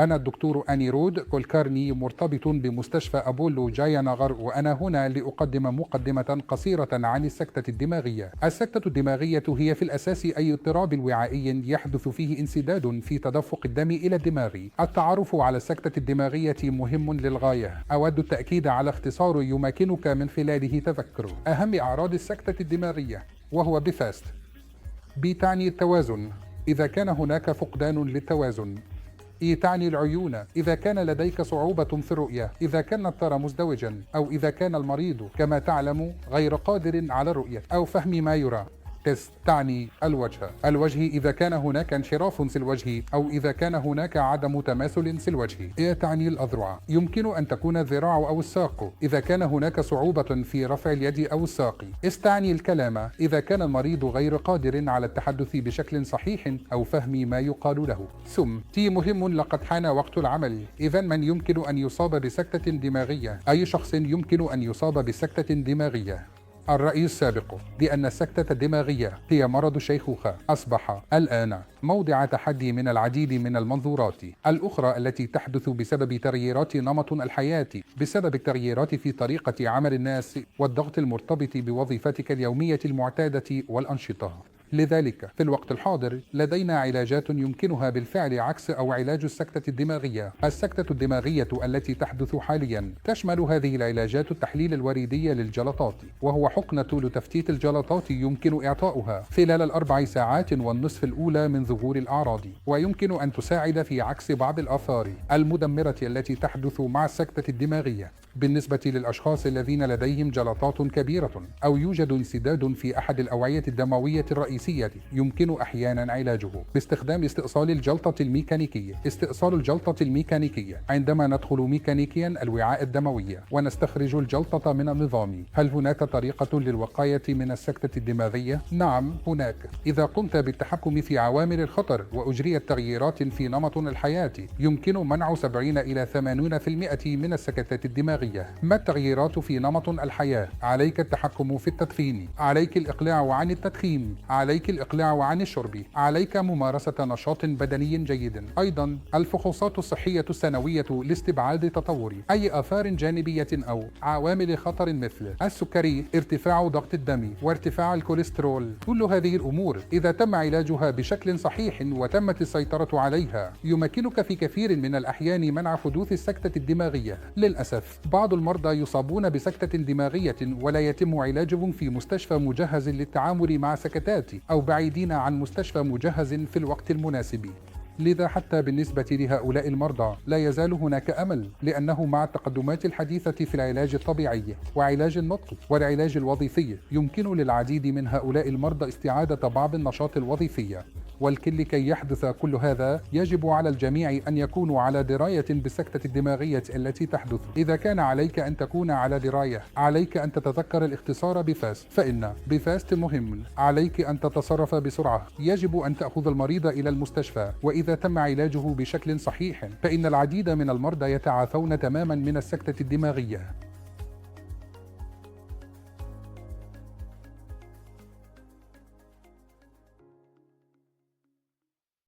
أنا الدكتور أنيرود كولكارني، مرتبط بمستشفى أبولو جايانغر، وأنا هنا لأقدم مقدمة قصيرة عن السكتة الدماغية. السكتة الدماغية هي في الأساس أي اضطراب وعائي يحدث فيه انسداد في تدفق الدم إلى الدماغ. التعرف على السكتة الدماغية مهم للغاية. أود التأكيد على اختصار يمكنك من خلاله تذكر أهم أعراض السكتة الدماغية، وهو بفاست. بي تعني التوازن إذا كان هناك فقدان للتوازن. إي تعني العيون إذا كان لديك صعوبة في الرؤية، إذا كان الترى مزدوجا، أو إذا كان المريض كما تعلم غير قادر على الرؤية أو فهم ما يرى. تس تعني الوجه إذا كان هناك انحراف في الوجه، أو إذا كان هناك عدم تماثل في الوجه. إيه تعني الأذرع، يمكن أن تكون الذراع أو الساق إذا كان هناك صعوبة في رفع اليد أو الساق. استعني الكلام إذا كان المريض غير قادر على التحدث بشكل صحيح أو فهم ما يقال له. ثم تي مهم، لقد حان وقت العمل. إذا من يمكن أن يصاب بسكتة دماغية؟ أي شخص يمكن أن يصاب بسكتة دماغية. الرأي السابق بأن السكتة الدماغية هي مرض الشيخوخة أصبح الآن موضع تحدي من العديد من المنظورات الأخرى التي تحدث بسبب تغييرات نمط الحياة، بسبب التغييرات في طريقة عمل الناس والضغط المرتبط بوظيفتك اليومية المعتادة والأنشطة. لذلك في الوقت الحاضر لدينا علاجات يمكنها بالفعل عكس أو علاج السكتة الدماغية. السكتة الدماغية التي تحدث حاليا تشمل هذه العلاجات التحليل الوريدي للجلطات، وهو حقنة لتفتيت الجلطات يمكن إعطاؤها خلال ال4 ساعات والنصف الأولى من ظهور الأعراض، ويمكن أن تساعد في عكس بعض الآثار المدمرة التي تحدث مع السكتة الدماغية. بالنسبة للأشخاص الذين لديهم جلطات كبيرة أو يوجد انسداد في أحد الأوعية الدموية الرئيسية، يمكن أحيانا علاجه باستخدام استئصال الجلطة الميكانيكية. استئصال الجلطة الميكانيكية: عندما ندخل ميكانيكيا الوعاء الدموي ونستخرج الجلطة من النظام. هل هناك طريقة للوقاية من السكتة الدماغية؟ نعم هناك. إذا قمت بالتحكم في عوامل الخطر وأجريت تغييرات في نمط الحياة، يمكن منع 70 إلى 80% من السكتات الدماغية. ما التغييرات في نمط الحياة؟ عليك التحكم في التدخين، عليك الإقلاع عن التدخين، عليك الإقلاع عن الشرب، عليك ممارسة نشاط بدني جيد. أيضا الفحوصات الصحية السنوية لاستبعاد تطور أي آثار جانبية أو عوامل خطر مثل السكري، ارتفاع ضغط الدم، وارتفاع الكوليسترول. كل هذه الأمور إذا تم علاجها بشكل صحيح وتمت السيطرة عليها، يمكنك في كثير من الأحيان منع حدوث السكتة الدماغية. للأسف بعض المرضى يصابون بسكتة دماغية ولا يتم علاجهم في مستشفى مجهز للتعامل مع سكتات، أو بعيدين عن مستشفى مجهز في الوقت المناسب. لذا حتى بالنسبة لهؤلاء المرضى لا يزال هناك أمل، لأنه مع التقدمات الحديثة في العلاج الطبيعي وعلاج النطق والعلاج الوظيفي، يمكن للعديد من هؤلاء المرضى استعادة بعض النشاط الوظيفي. ولكي يحدث كل هذا يجب على الجميع أن يكونوا على دراية بالسكتة الدماغية التي تحدث. إذا كان عليك أن تكون على دراية، عليك أن تتذكر الاختصار بفاست، فإن بفاست مهم. عليك أن تتصرف بسرعة. يجب أن تأخذ المريض إلى المستشفى، وإذا تم علاجه بشكل صحيح فإن العديد من المرضى يتعافون تماما من السكتة الدماغية.